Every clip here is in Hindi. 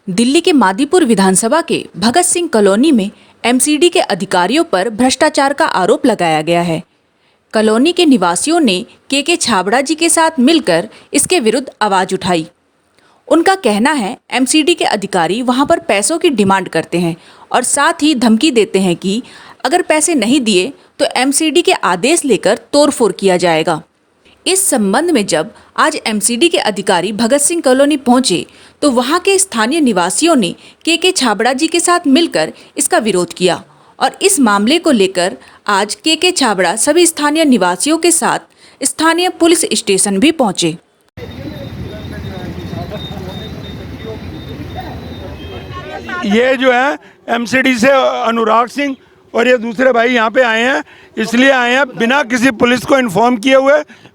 दिल्ली के मादीपुर विधानसभा के भगत सिंह कॉलोनी में एमसीडी के अधिकारियों पर भ्रष्टाचार का आरोप लगाया गया है। कॉलोनी के निवासियों ने के छाबड़ा जी के साथ मिलकर इसके विरुद्ध आवाज उठाई। उनका कहना है एमसीडी के अधिकारी वहां पर पैसों की डिमांड करते हैं और साथ ही धमकी देते हैं कि अगर पैसे नहीं दिए तो एमसीडी के आदेश लेकर तोड़फोड़ किया जाएगा। इस संबंध में जब आज एमसीडी के अधिकारी भगत सिंह कॉलोनी पहुंचे तो वहां के स्थानीय निवासियों ने के छाबड़ा जी के साथ मिलकर इसका विरोध किया और इस मामले को लेकर आज के छाबड़ा सभी स्थानीय निवासियों के साथ स्थानीय पुलिस स्टेशन भी पहुंचे। ये जो है एमसीडी से अनुराग सिंह और ये दूसरे भाई यहाँ पे आए हैं, इसलिए आए हैं बिना किसी पुलिस को इन्फॉर्म किए हुए,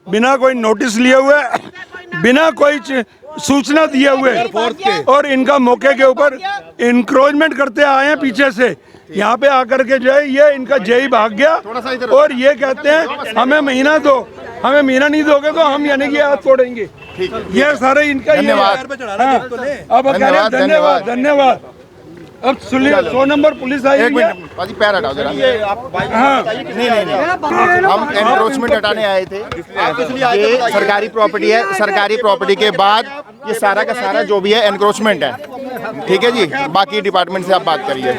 बिना कोई नोटिस लिए हुए, बिना कोई सूचना दिए हुए, और इनका मौके के ऊपर इंक्रोचमेंट करते आए हैं पीछे से। यहाँ पे आकर के जो है ये इनका जेई भाग गया और ये कहते हैं हमें महीना दो, हमें महीना नहीं दोगे तो हम यानी कि हाथ तोड़ेंगे। ये सारे इनका अब धन्यवाद धन्यवाद। अब सुनिए 100 नंबर पुलिस आई है। पैर हटाओ जरा। हाँ नहीं हम एनक्रोचमेंट हटाने आए थे। ये सरकारी प्रॉपर्टी है, सरकारी प्रॉपर्टी के बाद ये सारा का सारा जो भी है एनक्रोचमेंट है, ठीक है जी। बाकी डिपार्टमेंट से आप बात करिए।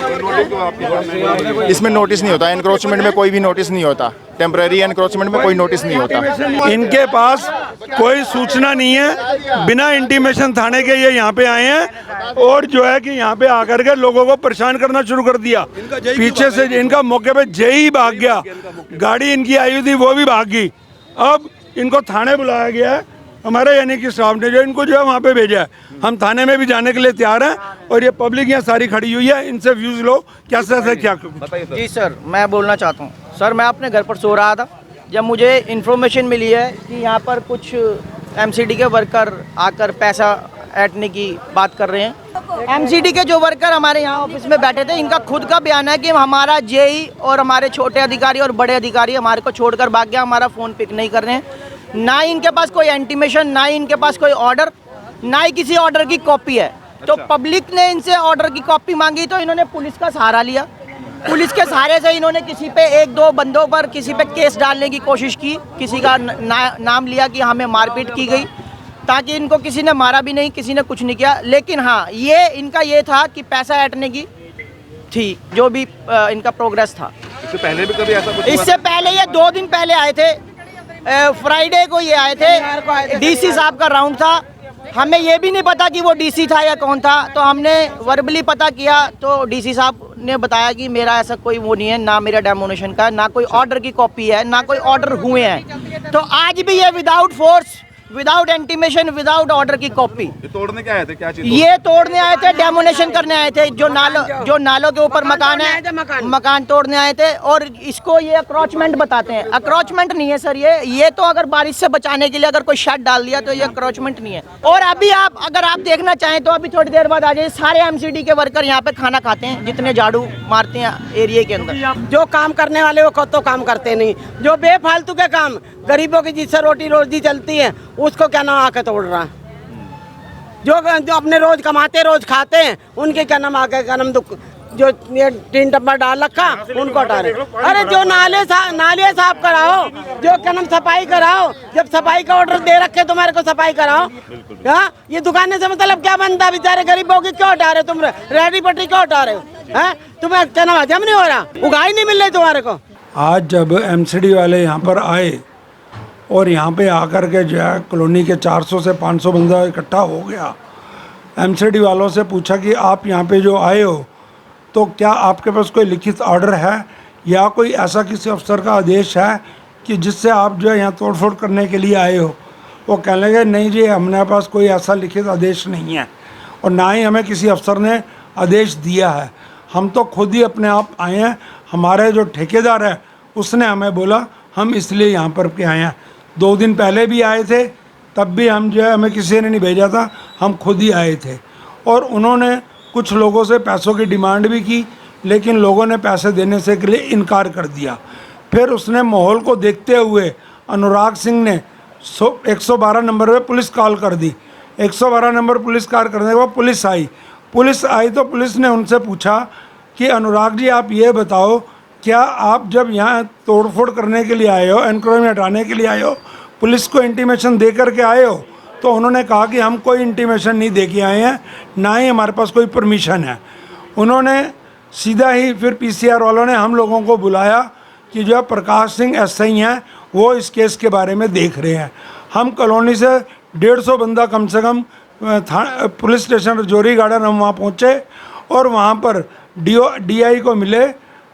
इसमें नोटिस नहीं होता, एनक्रोचमेंट में कोई भी नोटिस नहीं होता, टेम्पररी एनक्रोचमेंट में कोई नोटिस नहीं होता। इनके पास कोई सूचना नहीं है, बिना इंटीमेशन थाने के ये यहाँ पे आए हैं और जो है कि यहाँ पे आकर के लोगों को परेशान करना शुरू कर दिया। पीछे से इनका मौके पे जेई भाग गया, गाड़ी इनकी आई थी वो भी भाग गई। अब इनको थाने बुलाया गया है हमारे यानी कि स्टाफ ने, जो इनको जो है वहाँ पे भेजा है। हम थाने में भी जाने के लिए तैयार हैं और ये पब्लिक यहाँ सारी खड़ी हुई है, इनसे व्यूज लो कैसे है क्या। जी सर, मैं बोलना चाहता हूँ। सर मैं अपने घर पर सो रहा था जब मुझे इन्फॉर्मेशन मिली है कि यहाँ पर कुछ एमसीडी के वर्कर आकर पैसा ऐंठने की बात कर रहे हैं। एमसीडी के जो वर्कर हमारे यहाँ ऑफिस में बैठे थे, इनका खुद का बयान है कि हमारा जेई और हमारे छोटे अधिकारी और बड़े अधिकारी हमारे को छोड़कर भाग गया, हमारा फ़ोन पिक नहीं कर रहे हैं। ना ही इनके पास कोई इंटीमेशन, ना ही इनके पास कोई ऑर्डर, ना ही किसी ऑर्डर की कॉपी है। तो पब्लिक ने इनसे ऑर्डर की कॉपी मांगी तो इन्होंने पुलिस का सहारा लिया। पुलिस के सहारे से इन्होंने किसी पे एक दो बंदों पर किसी पे केस डालने की कोशिश की, किसी का नाम लिया कि हमें मारपीट की गई, ताकि इनको किसी ने मारा भी नहीं, किसी ने कुछ नहीं किया। लेकिन हाँ, ये इनका ये था कि पैसा ऐंठने की थी जो भी इनका प्रोग्रेस था। इससे पहले भी कभी ऐसा कुछ? इससे पहले ये 2 दिन पहले आए थे, फ्राइडे को ये आए थे। डीसी साहब का राउंड था, हमें ये भी नहीं पता कि वो डीसी था या कौन था, तो हमने वर्बली पता किया तो डीसी साहब ने बताया कि मेरा ऐसा कोई वो नहीं है, ना मेरा डेमोनेशन का, ना कोई ऑर्डर की कॉपी है, ना कोई ऑर्डर हुए हैं। तो आज भी ये without force, without intimation, without order की कॉपी तोड़ने क्या आए थे? क्या चीज? ये तोड़ने आए थे, डेमोनेशन करने आए थे। जो नालों के ऊपर मकान है, मकान तोड़ने आए थे। और इसको ये अक्रोचमेंट बताते हैं। अक्रोचमेंट नहीं है सर, ये तो अगर बारिश से बचाने के लिए अगर कोई शेड डाल दिया तो ये अक्रोचमेंट नहीं है। और अभी अगर आप देखना चाहें तो अभी थोड़ी देर बाद आ जाइए, सारे एमसीडी के वर्कर यहाँ पे खाना खाते हैं, जितने झाड़ू मारते हैं एरिया के अंदर। जो काम करने वाले वो खुद तो काम करते नहीं, जो बेफालतू के काम, गरीबों की जिससे रोटी रोजी चलती है, उसको क्या नाम आके तोड़ रहा है। जो अपने रोज कमाते रोज खाते हैं, उनके क्या नाम आके क्या नाम दुख, जो ये टीन डब्बा डाल रखा उनको हटा रहे। अरे जो नाले साफ कराओ, जो क्या नाम सफाई कराओ, जब सफाई का ऑर्डर दे रखे तुम्हारे को सफाई कराओ। हाँ, ये दुकानें से मतलब क्या बनता है? बेचारे गरीबों की क्यों हटा रहे तुम? रेहड़ी पटरी क्यों हटा रहे हो? है तुम्हें क्या नाम हजम नहीं हो रहा? उगाई नहीं मिल रही तुम्हारे को? आज जब एमसीडी वाले यहाँ पर आए और यहाँ पे आकर के जो है कॉलोनी के 400 से 500 बंदा इकट्ठा हो गया, एमसीडी वालों से पूछा कि आप यहाँ पे जो आए हो तो क्या आपके पास कोई लिखित ऑर्डर है या कोई ऐसा किसी अफसर का आदेश है कि जिससे आप जो है यहाँ तोड़फोड़ करने के लिए आए हो? वो कहने लगे नहीं जी, हमारे पास कोई ऐसा लिखित आदेश नहीं है और ना ही हमें किसी अफसर ने आदेश दिया है, हम तो खुद ही अपने आप आए हैं। हमारे जो ठेकेदार है उसने हमें बोला, हम इसलिए यहाँ पर के आए हैं। 2 दिन पहले भी आए थे, तब भी हम जो है हमें किसी ने नहीं भेजा था, हम खुद ही आए थे। और उन्होंने कुछ लोगों से पैसों की डिमांड भी की, लेकिन लोगों ने पैसे देने से के लिए इनकार कर दिया। फिर उसने माहौल को देखते हुए अनुराग सिंह ने 112 नंबर पे पुलिस कॉल कर दी। 112 नंबर पुलिस कॉल करने के बाद पुलिस आई। पुलिस आई तो पुलिस ने उनसे पूछा कि अनुराग जी आप ये बताओ, क्या आप जब यहाँ तोड़फोड़ करने के लिए आए हो, एनक्रोचमेंट हटाने के लिए आए हो, पुलिस को इंटीमेशन दे करके आए हो? तो उन्होंने कहा कि हम कोई इंटीमेशन नहीं दे के आए हैं, ना ही हमारे पास कोई परमिशन है। उन्होंने सीधा ही फिर पीसीआर वालों ने हम लोगों को बुलाया कि जो प्रकाश सिंह एसआई हैं वो इस केस के बारे में देख रहे हैं। हम कॉलोनी से 150 बंदा कम से कम पुलिस स्टेशन रजौरी गार्डन हम वहाँ पहुँचे और वहाँ पर डीआई को मिले,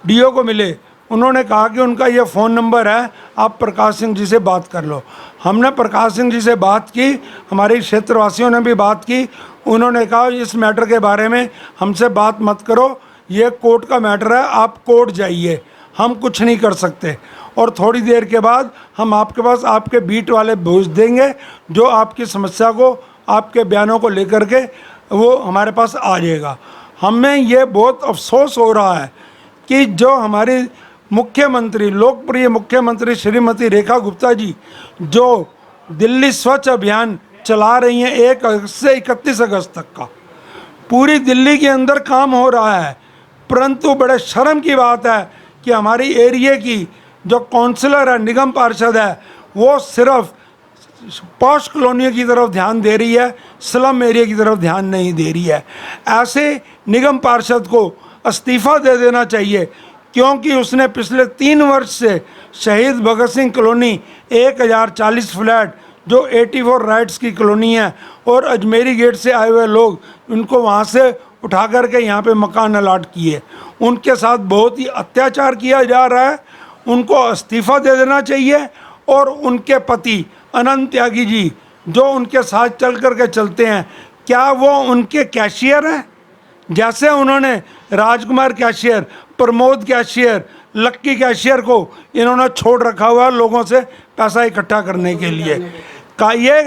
डीओ को मिले। उन्होंने कहा कि उनका ये फ़ोन नंबर है, आप प्रकाश सिंह जी से बात कर लो। हमने प्रकाश सिंह जी से बात की, हमारे क्षेत्रवासियों ने भी बात की। उन्होंने कहा इस मैटर के बारे में हमसे बात मत करो, ये कोर्ट का मैटर है, आप कोर्ट जाइए, हम कुछ नहीं कर सकते। और थोड़ी देर के बाद हम आपके पास आपके बीट वाले भेज देंगे, जो आपकी समस्या को, आपके बयानों को लेकर के वो हमारे पास आ जाएगा। हमें ये बहुत अफसोस हो रहा है कि जो हमारी मुख्यमंत्री, लोकप्रिय मुख्यमंत्री श्रीमती रेखा गुप्ता जी, जो दिल्ली स्वच्छ अभियान चला रही हैं 1 अगस्त से 31 अगस्त तक का, पूरी दिल्ली के अंदर काम हो रहा है, परंतु बड़े शर्म की बात है कि हमारी एरिया की जो काउंसलर है, निगम पार्षद है, वो सिर्फ पॉश कॉलोनियों की तरफ ध्यान दे रही है, स्लम एरिया की तरफ ध्यान नहीं दे रही है। ऐसे निगम पार्षद को इस्तीफ़ा दे देना चाहिए, क्योंकि उसने पिछले 3 वर्ष से शहीद भगत सिंह कॉलोनी 1040 फ्लैट जो 84 राइट्स की कॉलोनी है और अजमेरी गेट से आए हुए लोग, उनको वहाँ से उठा करके यहाँ पे मकान अलाट किए, उनके साथ बहुत ही अत्याचार किया जा रहा है। उनको इस्तीफ़ा दे देना चाहिए। और उनके पति अनंत त्यागी जी जो उनके साथ चल करके चलते हैं, क्या वो उनके कैशियर हैं? जैसे उन्होंने राजकुमार कैशियर, प्रमोद कैशियर, लक्की कैशियर को इन्होंने छोड़ रखा हुआ है लोगों से पैसा इकट्ठा करने के लिए। का ये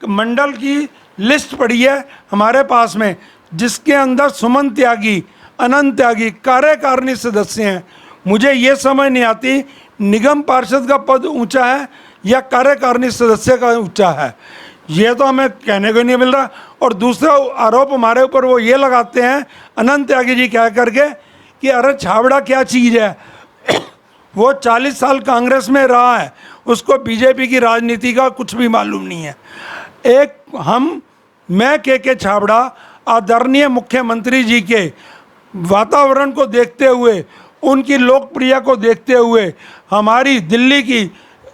मंडल की लिस्ट पड़ी है हमारे पास में, जिसके अंदर सुमन त्यागी, अनंत त्यागी कार्यकारिणी सदस्य हैं। मुझे ये समझ नहीं आती निगम पार्षद का पद ऊंचा है या कार्यकारिणी सदस्य का ऊंचा है, ये तो हमें कहने को नहीं मिल रहा। और दूसरा आरोप हमारे ऊपर वो ये लगाते हैं अनंत त्यागी जी कह करके कि अरे छाबड़ा क्या चीज़ है, वो 40 साल कांग्रेस में रहा है, उसको बीजेपी की राजनीति का कुछ भी मालूम नहीं है। मैं के छाबड़ा आदरणीय मुख्यमंत्री जी के वातावरण को देखते हुए, उनकी लोकप्रियता को देखते हुए, हमारी दिल्ली की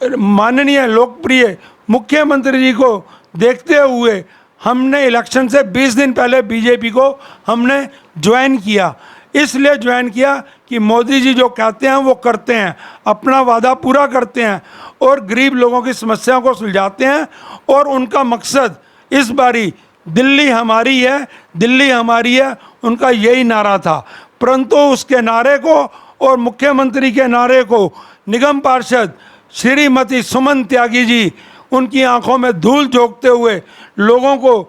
माननीय लोकप्रिय मुख्यमंत्री जी को देखते हुए हमने इलेक्शन से 20 दिन पहले बीजेपी को हमने ज्वाइन किया। इसलिए ज्वाइन किया कि मोदी जी जो कहते हैं वो करते हैं, अपना वादा पूरा करते हैं और गरीब लोगों की समस्याओं को सुलझाते हैं। और उनका मकसद इस बारी दिल्ली हमारी है, दिल्ली हमारी है, उनका यही नारा था। परंतु उसके नारे को और मुख्यमंत्री के नारे को निगम पार्षद श्रीमती सुमन त्यागी जी उनकी आंखों में धूल झोंकते हुए, लोगों को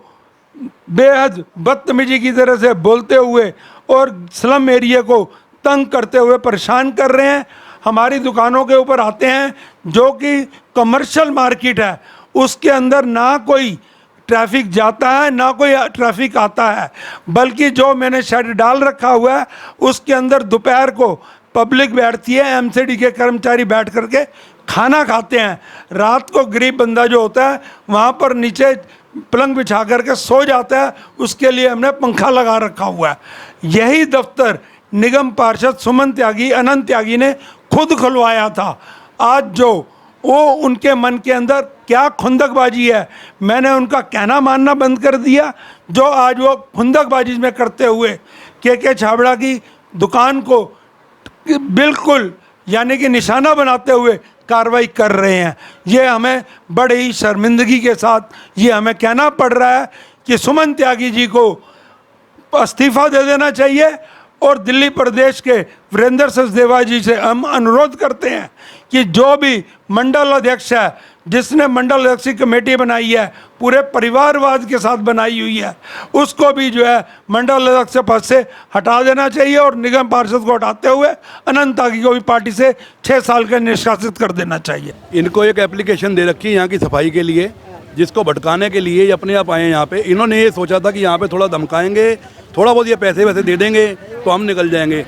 बेहद बदतमीजी की तरह से बोलते हुए और स्लम एरिया को तंग करते हुए परेशान कर रहे हैं। हमारी दुकानों के ऊपर आते हैं, जो कि कमर्शियल मार्केट है, उसके अंदर ना कोई ट्रैफिक जाता है ना कोई ट्रैफिक आता है, बल्कि जो मैंने शेड डाल रखा हुआ है उसके अंदर दोपहर को पब्लिक बैठती है, एमसीडी के कर्मचारी बैठ करके खाना खाते हैं। रात को गरीब बंदा जो होता है वहाँ पर नीचे पलंग बिछा करके सो जाता है, उसके लिए हमने पंखा लगा रखा हुआ है। यही दफ्तर निगम पार्षद सुमन त्यागी, अनंत त्यागी ने खुद खुलवाया था। आज जो वो उनके मन के अंदर क्या खुंदकबाजी है, मैंने उनका कहना मानना बंद कर दिया। जो आज वो खुंदकबाजी में करते हुए के छाबड़ा की दुकान को बिल्कुल यानी कि निशाना बनाते हुए कार्रवाई कर रहे हैं, ये हमें बड़ी ही शर्मिंदगी के साथ ये हमें कहना पड़ रहा है कि सुमन त्यागी जी को इस्तीफ़ा दे देना चाहिए। और दिल्ली प्रदेश के वीरेंद्र सचदेवा जी से हम अनुरोध करते हैं कि जो भी मंडल अध्यक्ष है, जिसने मंडल अध्यक्ष की कमेटी बनाई है, पूरे परिवारवाद के साथ बनाई हुई है, उसको भी जो है मंडल अध्यक्ष पद से हटा देना चाहिए और निगम पार्षद को हटाते हुए अनंत त्यागी को भी पार्टी से 6 साल का निष्कासित कर देना चाहिए। इनको एक एप्लीकेशन दे रखी है यहाँ की सफाई के लिए, जिसको भटकाने के लिए ये अपने आप आए यहाँ पे। इन्होंने ये सोचा था कि यहाँ पे थोड़ा धमकाएंगे थोड़ा बहुत ये पैसे वैसे दे देंगे तो हम निकल जाएंगे।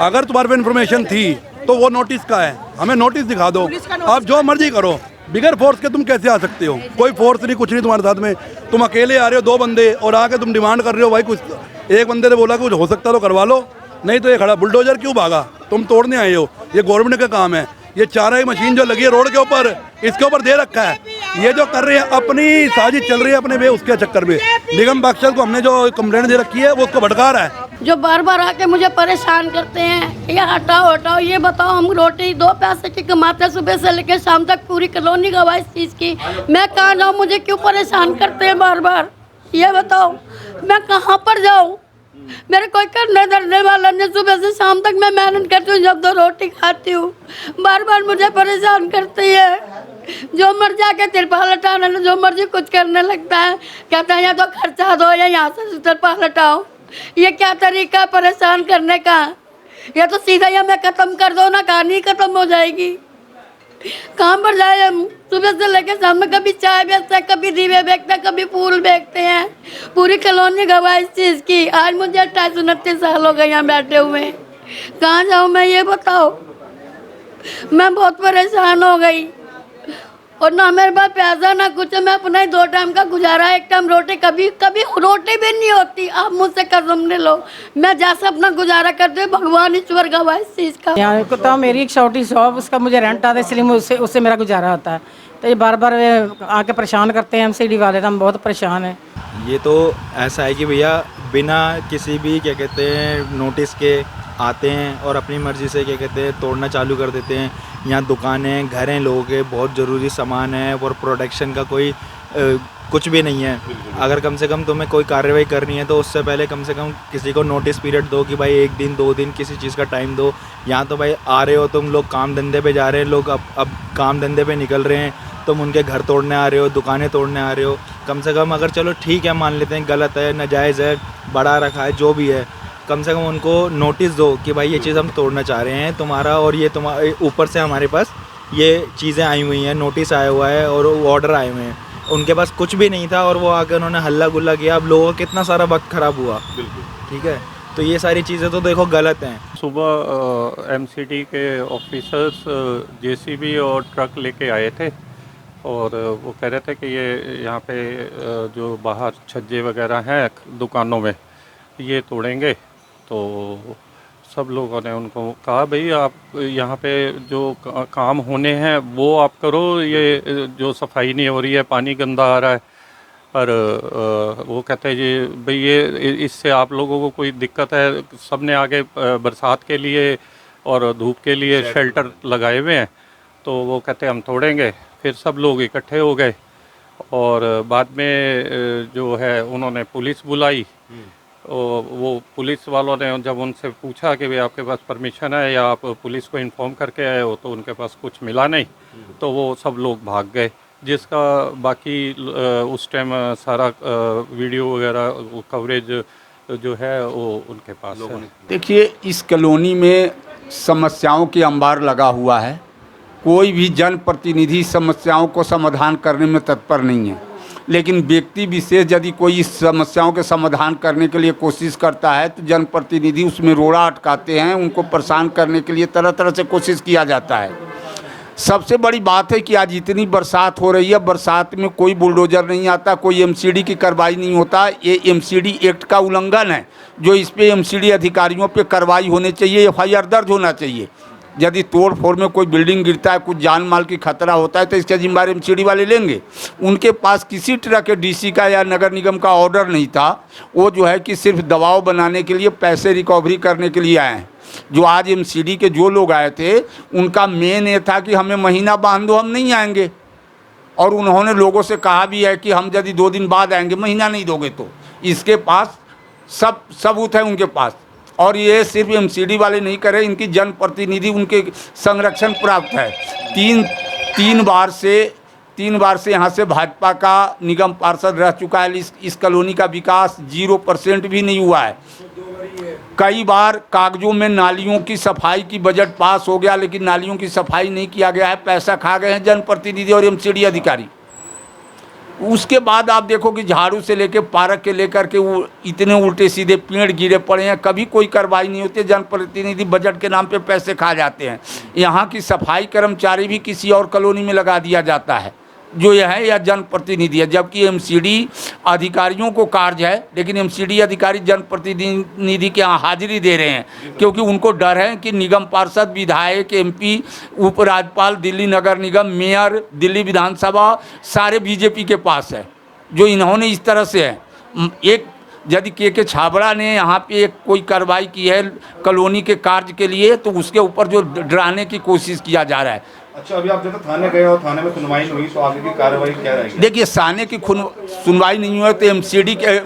अगर तुम्हारे पे इन्फॉर्मेशन थी तो वो नोटिस का है, हमें नोटिस दिखा दो। आप जो मर्जी करो, बिगर फोर्स के तुम कैसे आ सकते हो? कोई फोर्स नहीं, कुछ नहीं तुम्हारे साथ में। तुम अकेले आ रहे हो 2 बंदे और आके तुम डिमांड कर रहे हो भाई कुछ। एक बंदे ने बोला कुछ हो सकता तो करवा लो, नहीं तो ये खड़ा बुलडोजर क्यों भागा? तुम तोड़ने आए हो, ये गवर्नमेंट का काम है। ये चारा की मशीन जो लगी है रोड के ऊपर, इसके ऊपर दे रखा है। ये जो कर रहे हैं अपनी साजिश चल रही है अपने उसके चक्कर में। निगम बख्शल को हमने जो कंप्लेंट दे रखी है वो उसको भड़का रहा है। जो बार बार आके मुझे परेशान करते हैं, ये हटाओ हटाओ, ये बताओ हम रोटी 2 पैसे की कमाते सुबह से लेकर शाम तक, पूरी कॉलोनी गवाह इस चीज़ की। मैं कहाँ जाऊँ? मुझे क्यों परेशान करते हैं बार बार? ये बताओ मैं कहाँ पर जाऊँ? मेरे कोई करने धरने वाला नहीं। सुबह से शाम तक मैं मेहनत करती हूँ, जब 2 रोटी खाती हूँ। बार बार मुझे परेशान करती है। जो मर्जी आके तिरपाल हटाने, जो मर्जी कुछ करने लगता है। कहता है या तो खर्चा दो या यहाँ से तिरपाल हटाओ। ये क्या तरीका है परेशान करने का? या तो सीधा या मैं ख़त्म कर दो ना, कहानी खत्म हो जाएगी। कहाँ पर जाए हम? सुबह से लेकर शाम में कभी चाय बेचते हैं, कभी दीवे बेचते हैं, कभी फूल बेचते हैं। पूरी कॉलोनी गवाह इस चीज़ की। आज मुझे 28-29 साल हो गए यहाँ बैठे हुए। कहाँ जाऊँ मैं? ये बताओ। मैं बहुत परेशान हो गई और ना मेरे पास पैसा ना कुछ। मैं अपना ही 2 टाइम का गुजारा, 1 टाइम रोटी, कभी कभी रोटी भी नहीं होती। आप मुझसे कसम ले लो, मैं जैसा अपना गुजारा करते हुए भगवान ईश्वर गवाह इस चीज़ का। यहाँ को तो मेरी एक छोटी शॉप, उसका मुझे रेंट आता है, इसलिए उससे मेरा गुजारा होता है। तो ये बार बार आके परेशान करते हैं एमसीडी वाले, तो हम बहुत परेशान हैं। ये तो ऐसा है कि भैया बिना किसी भी क्या कहते हैं नोटिस के आते हैं और अपनी मर्ज़ी से क्या कहते हैं तोड़ना चालू कर देते हैं। यहाँ दुकानें, घर हैं लोगों के, बहुत ज़रूरी सामान है और प्रोटेक्शन का कोई कुछ भी नहीं है। अगर कम से कम तुम्हें कोई कार्रवाई करनी है तो उससे पहले कम से कम किसी को नोटिस पीरियड दो कि भाई 1 दिन 2 दिन किसी चीज़ का टाइम दो। यहाँ तो भाई आ रहे हो तुम लोग, काम धंधे पे जा रहे हैं लोग, अब काम धंधे पे निकल रहे हैं, तुम उनके घर तोड़ने आ रहे हो, दुकानें तोड़ने आ रहे हो। कम से कम अगर चलो ठीक है मान लेते हैं गलत है, नाजायज़ है, बढ़ा रखा है, जो भी है, कम से कम उनको नोटिस दो कि भाई ये चीज़ हम तोड़ना चाह रहे हैं तुम्हारा, और ये तुम्हारे ऊपर से हमारे पास ये चीज़ें आई हुई हैं, नोटिस आया हुआ है और ऑर्डर आए हुए हैं। उनके पास कुछ भी नहीं था और वो आकर उन्होंने हल्ला गुल्ला किया। अब लोगों का कितना सारा वक्त ख़राब हुआ। ठीक है, तो ये सारी चीज़ें तो देखो गलत हैं। सुबह एमसीडी के ऑफिसर्स जेसीबी और ट्रक लेके आए थे और वो कह रहे थे कि ये यहाँ पे जो बाहर छज्जे वगैरह हैं दुकानों में ये तोड़ेंगे। तो सब लोगों ने उनको कहा भाई आप यहाँ पे जो काम होने हैं वो आप करो, ये जो सफाई नहीं हो रही है, पानी गंदा आ रहा है। पर वो कहते हैं जी भाई ये इससे आप लोगों को कोई दिक्कत है? सब ने आगे बरसात के लिए और धूप के लिए शेल्टर लगाए हुए हैं। तो वो कहते हैं हम तोड़ेंगे। फिर सब लोग इकट्ठे हो गए और बाद में जो है उन्होंने पुलिस बुलाई। और वो पुलिस वालों ने जब उनसे पूछा कि भाई आपके पास परमिशन है या आप पुलिस को इन्फॉर्म करके आए हो, तो उनके पास कुछ मिला नहीं। तो वो सब लोग भाग गए, जिसका बाकी उस टाइम सारा वीडियो वगैरह कवरेज जो है वो उनके पास है। देखिए, इस कॉलोनी में समस्याओं के अंबार लगा हुआ है। कोई भी जनप्रतिनिधि समस्याओं को समाधान करने में तत्पर नहीं है, लेकिन व्यक्ति विशेष यदि कोई इस समस्याओं के समाधान करने के लिए कोशिश करता है तो जनप्रतिनिधि उसमें रोड़ा अटकाते हैं। उनको परेशान करने के लिए तरह तरह से कोशिश किया जाता है। सबसे बड़ी बात है कि आज इतनी बरसात हो रही है, बरसात में कोई बुलडोजर नहीं आता, कोई एमसीडी की कार्रवाई नहीं होता। ये एमसीडी एक्ट का उल्लंघन है, जो इस पे एमसीडी अधिकारियों पे कार्रवाई होनी चाहिए, एफआईआर दर्ज होना चाहिए। यदि तोड़ फोड़ में कोई बिल्डिंग गिरता है, कुछ जान माल की खतरा होता है, तो इसका जिम्मेदार एमसीडी वाले लेंगे। उनके पास किसी तरह के डीसी का या नगर निगम का ऑर्डर नहीं था। वो जो है कि सिर्फ दबाव बनाने के लिए, पैसे रिकवरी करने के लिए आए हैं। जो आज एमसीडी के जो लोग आए थे उनका मेन ये था कि हमें महीना बांध दो, हम नहीं आएंगे। और उन्होंने लोगों से कहा भी है कि हम यदि 2 दिन बाद आएंगे, महीना नहीं दोगे तो। इसके पास सब सबूत है उनके पास। और ये सिर्फ एमसीडी वाले नहीं करे, इनकी जनप्रतिनिधि उनके संरक्षण प्राप्त है। तीन बार से यहाँ से भाजपा का निगम पार्षद रह चुका है। इस कॉलोनी का विकास 0% भी नहीं हुआ है। कई बार कागजों में नालियों की सफाई की बजट पास हो गया, लेकिन नालियों की सफाई नहीं किया गया है। पैसा खा गए हैं जनप्रतिनिधि और एमसीडी अधिकारी। उसके बाद आप देखो कि झाड़ू से लेके पार्क के लेकर के वो इतने उल्टे सीधे पेड़ गिरे पड़े हैं, कभी कोई कार्रवाई नहीं होती। जनप्रतिनिधि बजट के नाम पे पैसे खा जाते हैं। यहाँ की सफाई कर्मचारी भी किसी और कॉलोनी में लगा दिया जाता है जो यह है या जनप्रतिनिधि है, जबकि एमसीडी अधिकारियों को कार्य है, लेकिन एमसीडी अधिकारी जनप्रतिनिधि के यहाँ हाजिरी दे रहे हैं क्योंकि उनको डर है कि निगम पार्षद, विधायक, एमपी, उपराज्यपाल, दिल्ली नगर निगम, मेयर, दिल्ली विधानसभा सारे बीजेपी के पास है। जो इन्होंने इस तरह से है, एक यदि के छाबड़ा ने यहाँ पे एक कोई कार्रवाई की है कॉलोनी के कार्य के लिए तो उसके ऊपर जो डराने की कोशिश किया जा रहा है। अच्छा, अभी आप जब थाने गए और थाने में सुनवाई नहीं हुई तो आगे की कार्रवाई क्या रहेगी? देखिए, थाने की सुनवाई नहीं हुई तो एमसीडी के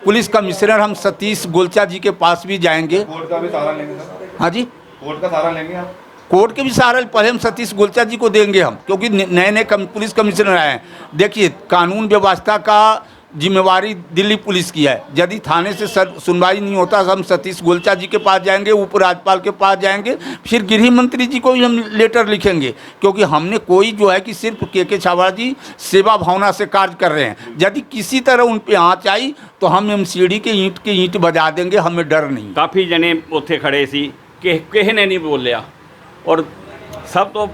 पुलिस कमिश्नर हम सतीश गोलचा जी के पास भी जाएंगे। कोर्ट का भी सहारा लेंगे सर? हाँ जी, कोर्ट का सहारा लेंगे आप? कोर्ट के भी सहारा पहले हम सतीश गोलचा जी को देंगे हम, क्योंकि नए नए पुलिस कमिश्नर आए हैं। देखिए, कानून व्यवस्था का जिम्मेवारी दिल्ली पुलिस की है। यदि थाने से सुनवाई नहीं होता हम सतीश गोलचा जी के पास जाएंगे, उपराज्यपाल के पास जाएंगे, फिर गृह मंत्री जी को भी हम लेटर लिखेंगे, क्योंकि हमने कोई जो है कि सिर्फ के छाबड़ा जी सेवा भावना से कार्य कर रहे हैं। यदि किसी तरह उन पे आँच आई तो हम एमसीडी के ईंट बजा देंगे, हमें डर नहीं। काफ़ी जने उत्थे खड़े सी कि किसी ने नहीं बोलिया और सब तो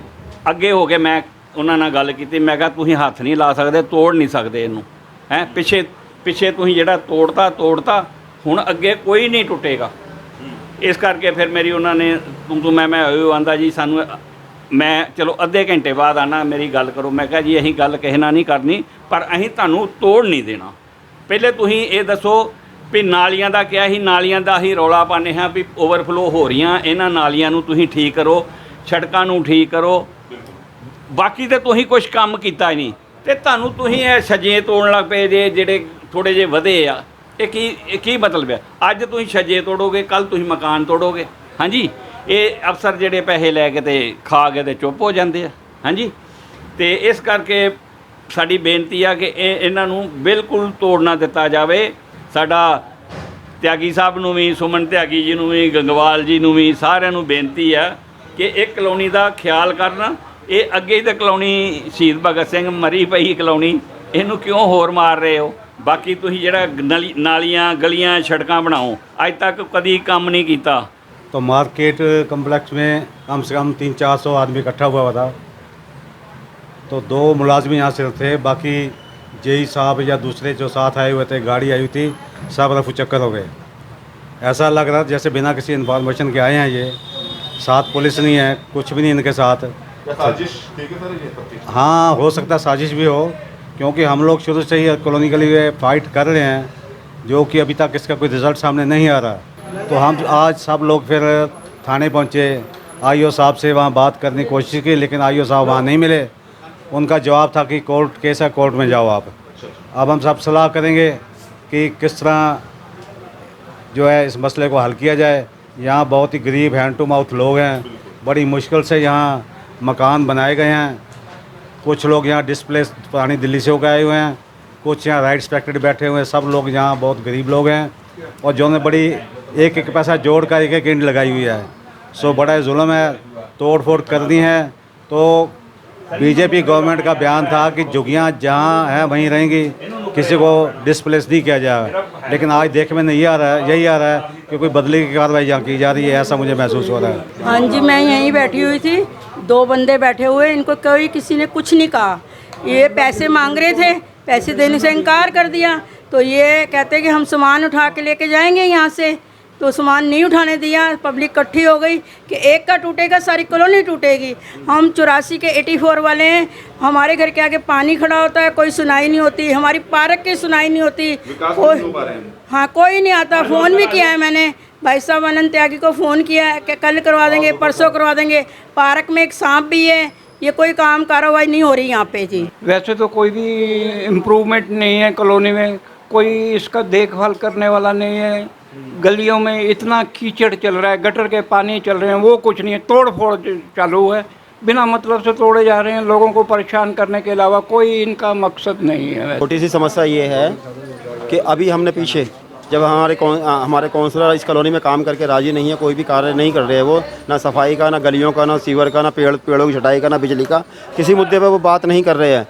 अगे हो के मैं उन्होंने नाल गल की। मैं कहा तुसीं हत्थ नहीं ला सकते, तोड़ नहीं सकते इनू है। पिछे तुसीं जिहड़ा तोड़ता हुण अगे कोई नहीं टुटेगा। इस करके फिर मेरी उन्होंने तू मैं आंदा जी सानू, मैं चलो अद्धे घंटे बाद आना मेरी गल करो। मैं कहा जी असीं गल किसे नाल नहीं करनी, पर असीं तुहानू तोड़ नहीं देना। पहले तुसीं ये दसो भी नालियां दा क्या ही, नालियां दा ही रौला पाने हाँ भी ओवरफ्लो हो रही, इन्हां नालियां नू तुसीं ठीक करो, सड़कां नू ठीक करो। बाकी तो तुसीं कुछ काम कीता ही नहीं ते तुहानू तुसीं छज्जे तोड़न लग पे जे जिहड़े थोड़े जे वधे आ। ये की मतलब है? अज तुसीं छज्जे तोड़ोगे, कल तुसीं मकान तोड़ोगे। हाँ जी, ये अफसर जिहड़े पैसे लैके ते खा के ते चुप हो जाते हैं। हाँ जी, तो इस करके साडी बेनती आ कि इन्हां नू बिल्कुल तोड़ ना दिता जाए। साडा त्यागी साहब नू भी, सुमन त्यागी जी नू भी, गंगवाल जी नू भी, सारिआं नू बेनती है कि एक कलोनी का ख्याल करना। ये अगे तो कलोनी शहीद भगत सिंह मरी पई कलोनी, इनू क्यों होर मार रहे हो? बाकी तुसीं जिहड़ा नालियां गलियां सड़कां बनाओ, अज तक कदी काम नहीं किया। तो मार्केट कम्प्लेक्स में कम से कम 300-400 आदमी इकट्ठा हुआ था। तो 2 मुलाजमी यहाँ से थे, बाकी जेई साहब या दूसरे जो साथ आए हुए थे, गाड़ी आई हुई थी, सब रफू चक्कर हो गए। ऐसा लग रहा जैसे बिना किसी इन्फॉर्मेशन के आए हैं। ये साथ पुलिस नहीं है, कुछ भी नहीं इनके साथ। साजिश ठीक है सर ये? हाँ, हो सकता है साजिश भी हो, क्योंकि हम लोग शुरू से ही कॉलोनी के लिए फाइट कर रहे हैं, जो कि अभी तक इसका कोई रिज़ल्ट सामने नहीं आ रहा। तो हम आज सब लोग फिर थाने पहुँचे, आईओ साहब से वहाँ बात करने की कोशिश की, लेकिन आईओ साहब वहाँ नहीं मिले। उनका जवाब था कि कोर्ट केस है, कोर्ट में जाओ आप। अब हम सब सलाह करेंगे कि किस तरह जो है इस मसले को हल किया जाए। यहाँ बहुत ही गरीब हैंड टू माउथ लोग हैं, बड़ी मुश्किल से यहाँ मकान बनाए गए हैं। कुछ लोग यहाँ डिस्प्लेस पुरानी दिल्ली से होकर आए हुए हैं, कुछ यहाँ राइट एक्सपेक्टेड बैठे हुए हैं। सब लोग यहाँ बहुत गरीब लोग हैं और जो ने बड़ी एक पैसा जोड़ कर एक ईंट लगाई हुई है। सो बड़ा जुल्म है, तोड़ फोड़ करनी है। तो बीजेपी गवर्नमेंट का बयान था कि झुग्गियाँ जहाँ हैं वहीं रहेंगी, किसी को डिस्प्लेस नहीं किया जाए। लेकिन आज देख में नहीं आ रहा है, यही आ रहा है कि कोई बदली की कार्रवाई यहाँ की जा रही है, ऐसा मुझे महसूस हो रहा है। हाँ जी, मैं यहीं बैठी हुई थी, 2 बंदे बैठे हुए, इनको कोई किसी ने कुछ नहीं कहा। ये पैसे मांग रहे थे, पैसे देने से इनकार कर दिया। तो ये कहते कि हम सामान उठा के लेके जाएंगे यहाँ से, तो सामान नहीं उठाने दिया। पब्लिक इकट्ठी हो गई कि एक का टूटेगा सारी कॉलोनी टूटेगी। हम 84 के 84 वाले हैं, हमारे घर के आगे पानी खड़ा होता है, कोई सुनाई नहीं होती। हमारी पार्क की सुनाई नहीं होती। हाँ, कोई नहीं आता। फ़ोन भी किया है मैंने, भाई साहब अनंत त्यागी को फ़ोन किया है कि कल करवा देंगे, परसों करवा देंगे। पार्क में एक सांप भी है, ये कोई काम कार्रवाई नहीं हो रही यहाँ पे जी। वैसे तो कोई भी इम्प्रूवमेंट नहीं है कॉलोनी में, कोई इसका देखभाल करने वाला नहीं है। गलियों में इतना कीचड़ चल रहा है, गटर के पानी चल रहे हैं, वो कुछ नहीं है। तोड़ फोड़ चालू है, बिना मतलब से तोड़े जा रहे हैं। लोगों को परेशान करने के अलावा कोई इनका मकसद नहीं है। छोटी सी समस्या ये है कि अभी हमने पीछे जब हमारे काउंसलर इस कॉलोनी में काम करके राजी नहीं है, कोई भी कार्य नहीं कर रहे हैं, वो ना सफाई का, ना गलियों का, ना सीवर का, ना पेड़ों की छटाई का, ना बिजली का, किसी मुद्दे पर वो बात नहीं कर रहे हैं।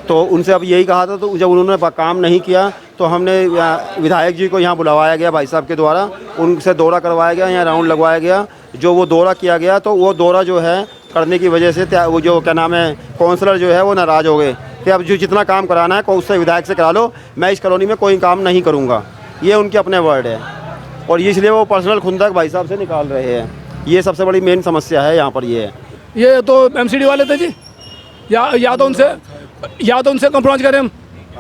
तो उनसे अब यही कहा था, तो जब उन्होंने काम नहीं किया तो हमने विधायक जी को यहाँ बुलवाया गया भाई साहब के द्वारा, उनसे दौरा करवाया गया, यहाँ राउंड लगवाया गया। जो वो दौरा किया गया तो वो दौरा जो है करने की वजह से वो जो क्या नाम है काउंसलर जो है वो नाराज़ हो गए कि अब जो जितना काम कराना है उससे विधायक से करा लो, मैं इस कॉलोनी में कोई काम नहीं करूँगा। ये उनके अपने वर्ड है और इसलिए वो पर्सनल खुंदक भाई साहब से निकाल रहे हैं। ये सबसे बड़ी मेन समस्या है यहाँ पर। ये है, ये तो एमसीडी वाले थे जी, या तो उनसे कंप्रोमाइज करें हम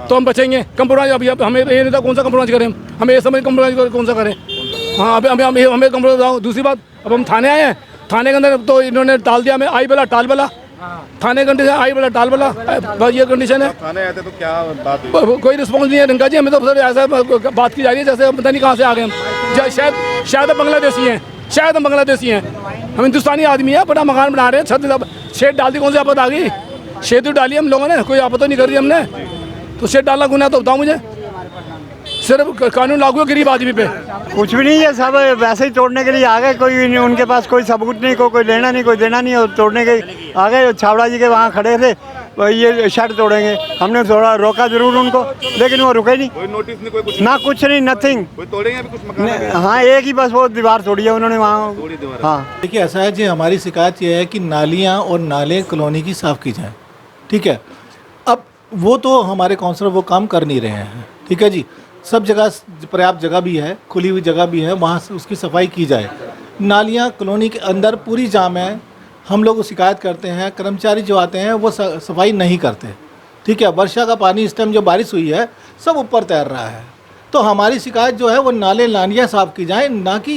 तो हम बचेंगे। कंप्रोमाइज अभी हमें ये नहीं था कौन सा कंप्रोमाइज करें, हमें ये समझ कंप्रोमाइज कौन सा करें। हाँ अभी हमें कंप्रोमाइज। दूसरी बात, अब हम थाने आए हैं, थाने के अंदर तो इन्होंने टाल दिया, हमें आई बला टाल बला, थाने कंडीशन आई बला टाल बला, बस ये कंडीशन है। थाने आए थे तो क्या बात हुई? कोई रिस्पॉन्स नहीं है ढंग का जी। हमें तो सर ऐसा बात की जा रही है जैसे पता नहीं कहाँ से आ गए हम। शायद हम बांग्लादेशी हैं, शायद हम बांग्लादेशी हैं। हम हिंदुस्तानी आदमी हैं, बड़ा मकान बना रहे हैं, छत शेड डाल दी, कौन सी आपत आ गई? शेड तो डाली हम लोगों ने, कोई आपत तो नहीं कर दी हमने। तो शेड डालना गुनाह तो बताओ मुझे, सिर्फ कानून लागू है गरीब आदमी पे। कुछ भी नहीं है, सब वैसे ही तोड़ने के लिए आ गए। कोई उनके पास कोई सबूत नहीं, कोई लेना नहीं, कोई देना नहीं, और तोड़ने के आ गए। छाबड़ा जी के वहाँ खड़े थे, ये शेड तोड़ेंगे। हमने थोड़ा रोका जरूर उनको, लेकिन वो रुके नहीं। कोई नोटिस नहीं, कोई कुछ ना कुछ नहीं, नथिंग। कोई तोड़ेंगे अभी कुछ मकान? हाँ, एक ही बस वो दीवार तोड़ी है उन्होंने वहाँ। हाँ देखिए, ऐसा है जी, हमारी शिकायत ये है कि नालियाँ और नाले कॉलोनी की साफ़ की जाएँ। ठीक है, अब वो तो हमारे काउंसलर वो काम कर नहीं रहे हैं। ठीक है जी, सब जगह पर्याप्त जगह भी है, खुली हुई जगह भी है, वहाँ से उसकी सफाई की जाए। नालियाँ कॉलोनी के अंदर पूरी जाम है, हम लोग शिकायत करते हैं, कर्मचारी जो आते हैं वो सफाई नहीं करते। ठीक है, वर्षा का पानी इस टाइम जो बारिश हुई है सब ऊपर तैर रहा है। तो हमारी शिकायत जो है वो नाले नालियाँ साफ़ की जाएँ, ना कि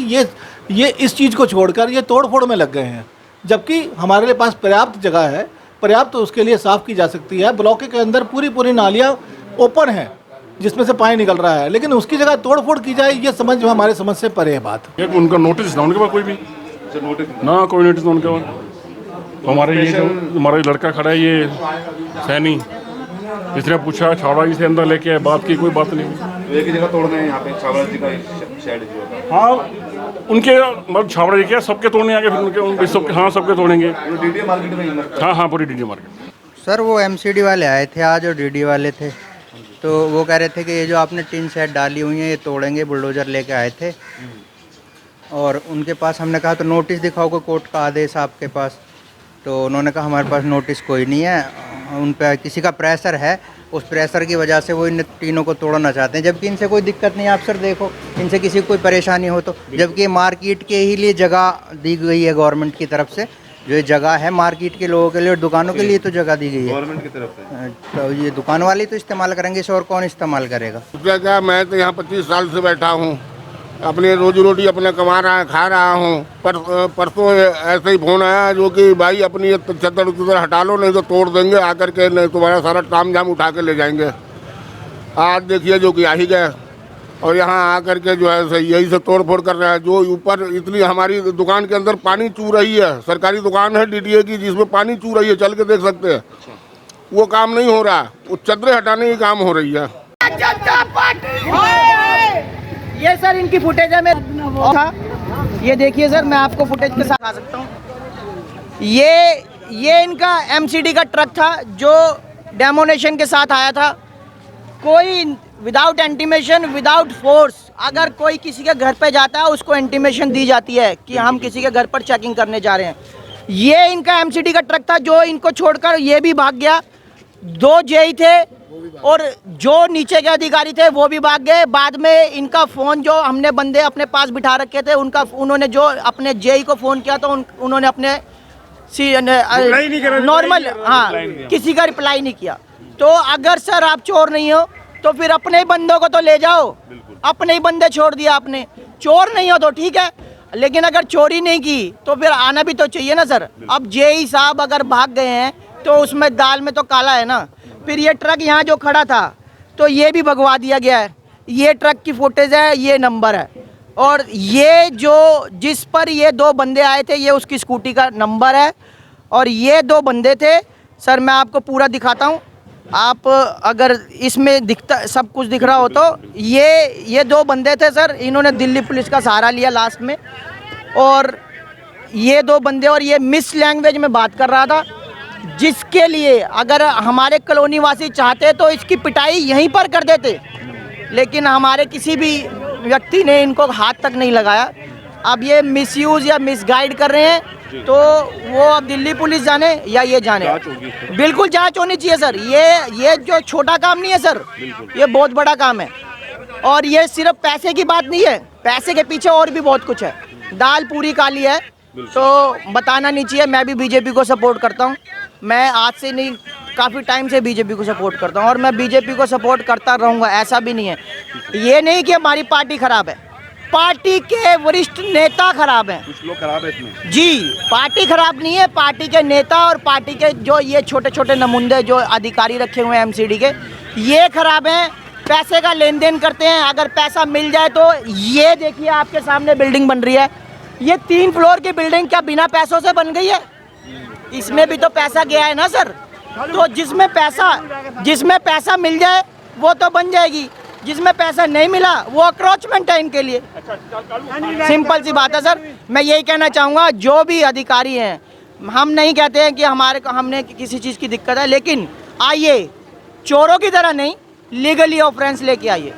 ये इस चीज़ को छोड़कर ये तोड़ फोड़ में लग गए हैं। जबकि हमारे पास पर्याप्त जगह है, पर्याप्त तो उसके लिए साफ़ की जा सकती है। ब्लॉक के अंदर पूरी नालियाँ ओपन हैं जिसमें से पानी निकल रहा है, लेकिन उसकी जगह तोड़ फोड़ की जाए, ये समझ में हमारे समझ से परे है बात। एक उनका नोटिस ना उनके पास कोई भी ना, कोई नोटिस ना उनके पास। तो हमारे ये जो हमारा लड़का खड़ा है ये सैनी, इसने पूछा छावड़ा जी से अंदर लेके आए, बात की, कोई बात नहीं। एक ही जगह तोड़ने हैं यहाँ पे छावड़ा जी का शेड जो है। हाँ, उनके मतलब छावड़ा जी क्या सबके तोड़ने आगे, फिर उनके सबके, हाँ सबके तोड़ेंगे। डीडी मार्केट में? हाँ पूरी डीडी मार्केट। सर वो एमसीडी वाले आए थे आज और डीडी वाले थे, तो वो कह रहे थे कि ये जो आपने टिन सेट डाली हुई है ये तोड़ेंगे, बुलडोजर लेके आए थे। और उनके पास हमने कहा तो नोटिस दिखाओ, कोई कोर्ट का आदेश आपके पास? तो उन्होंने कहा हमारे पास नोटिस कोई नहीं है, उन पर किसी का प्रेशर है, उस प्रेशर की वजह से वो इन तीनों को तोड़ना चाहते हैं। जबकि इनसे कोई दिक्कत नहीं है, आप सर देखो, इनसे किसी को कोई परेशानी हो तो, जबकि मार्केट के ही लिए जगह दी गई है गवर्नमेंट की तरफ से। जो ये जगह है मार्केट के लोगों के लिए और दुकानों के लिए तो जगह दी गई है गवर्नमेंट की तरफ से। तो ये दुकान वाले तो इस्तेमाल करेंगे, इसे और कौन इस्तेमाल करेगा? क्या मैं तो यहाँ 25 साल से बैठा हूँ, अपनी रोजी रोटी अपने कमा रहा है, खा रहा हूँ। परसों ऐसे ही फोन आया जो कि भाई अपनी चद्दर उद्दर हटा लो, नहीं तो तोड़ देंगे आकर के, नहीं तुम्हारा सारा ताम झाम उठा के ले जाएंगे। आज देखिए जो कि आ ही गए और यहाँ आकर के जो है यही से तोड़ फोड़ कर रहा है। जो ऊपर इतनी हमारी दुकान के अंदर पानी चू रही है, सरकारी दुकान है डीडीए की जिसमें पानी चू रही है, चल के देख सकते हैं, वो काम नहीं हो रहा, वो चद्दरें हटाने की काम हो रही है। ये सर इनकी फुटेज है, मैं ये देखिए सर, मैं आपको फुटेज के साथ आ सकता हूँ। ये इनका एमसीडी का ट्रक था जो डेमोनेशन के साथ आया था। कोई विदाउट इंटीमेशन, विदाउट फोर्स, अगर कोई किसी के घर पे जाता है उसको इंटीमेशन दी जाती है कि हम किसी के घर पर चेकिंग करने जा रहे हैं। ये इनका एमसीडी का ट्रक था जो इनको छोड़कर ये भी भाग गया। 2 जेई थे और जो नीचे के अधिकारी थे वो भी भाग गए। बाद में इनका फ़ोन जो हमने बंदे अपने पास बिठा रखे थे उन्होंने जो अपने जेई को फ़ोन किया तो उन्होंने अपने नॉर्मल, हाँ, किसी का रिप्लाई नहीं किया। तो अगर सर आप चोर नहीं हो तो फिर अपने ही बंदों को तो ले जाओ, अपने ही बंदे छोड़ दिया आपने। चोर नहीं हो तो ठीक है, लेकिन अगर चोरी नहीं की तो फिर आना भी तो चाहिए ना सर। अब जेई साहब अगर भाग गए हैं तो उसमें दाल में तो काला है ना। फिर ये ट्रक यहाँ जो खड़ा था तो ये भी भगवा दिया गया है। ये ट्रक की फुटेज है, ये नंबर है, और ये जो जिस पर ये 2 बंदे आए थे ये उसकी स्कूटी का नंबर है। और ये 2 बंदे थे सर, मैं आपको पूरा दिखाता हूँ, आप अगर इसमें दिखता सब कुछ दिख रहा हो तो ये 2 बंदे थे सर। इन्होंने दिल्ली पुलिस का सहारा लिया लास्ट में, और ये 2 बंदे, और ये मिस लैंग्वेज में बात कर रहा था जिसके लिए अगर हमारे कॉलोनी वासी चाहते तो इसकी पिटाई यहीं पर कर देते, लेकिन हमारे किसी भी व्यक्ति ने इनको हाथ तक नहीं लगाया। अब ये मिसयूज़ या मिसगाइड कर रहे हैं, तो वो अब दिल्ली पुलिस जाने या ये जाने। बिल्कुल जांच होनी चाहिए सर। ये जो छोटा काम नहीं है सर, ये बहुत बड़ा काम है। और ये सिर्फ पैसे की बात नहीं है, पैसे के पीछे और भी बहुत कुछ है। दाल पूरी काली है तो बताना नहीं चाहिए। मैं भी बीजेपी को सपोर्ट करता हूँ। मैं आज से नहीं, काफ़ी टाइम से बीजेपी को सपोर्ट करता हूँ और मैं बीजेपी को सपोर्ट करता रहूँगा। ऐसा भी नहीं है, ये नहीं कि हमारी पार्टी खराब है, पार्टी के वरिष्ठ नेता खराब हैं। कुछ लोग खराब है इसमें जी। पार्टी खराब नहीं है, पार्टी के नेता और पार्टी के जो ये छोटे छोटे नमुंदे जो अधिकारी रखे हुए हैं एमसीडी के, ये खराब हैं। पैसे का लेन देन करते हैं। अगर पैसा मिल जाए तो ये देखिए आपके सामने बिल्डिंग बन रही है, ये 3 फ्लोर की बिल्डिंग क्या बिना पैसों से बन गई है? इसमें भी तो पैसा गया है ना सर। तो जिसमें पैसा मिल जाए वो तो बन जाएगी, जिसमें पैसा नहीं मिला वो अक्रोचमेंट है इनके लिए। सिंपल सी बात है सर। मैं यही कहना चाहूँगा, जो भी अधिकारी हैं, हम नहीं कहते हैं कि हमने किसी चीज़ की दिक्कत है, लेकिन आइए चोरों की तरह नहीं, लीगली ऑफेंस लेके आइए।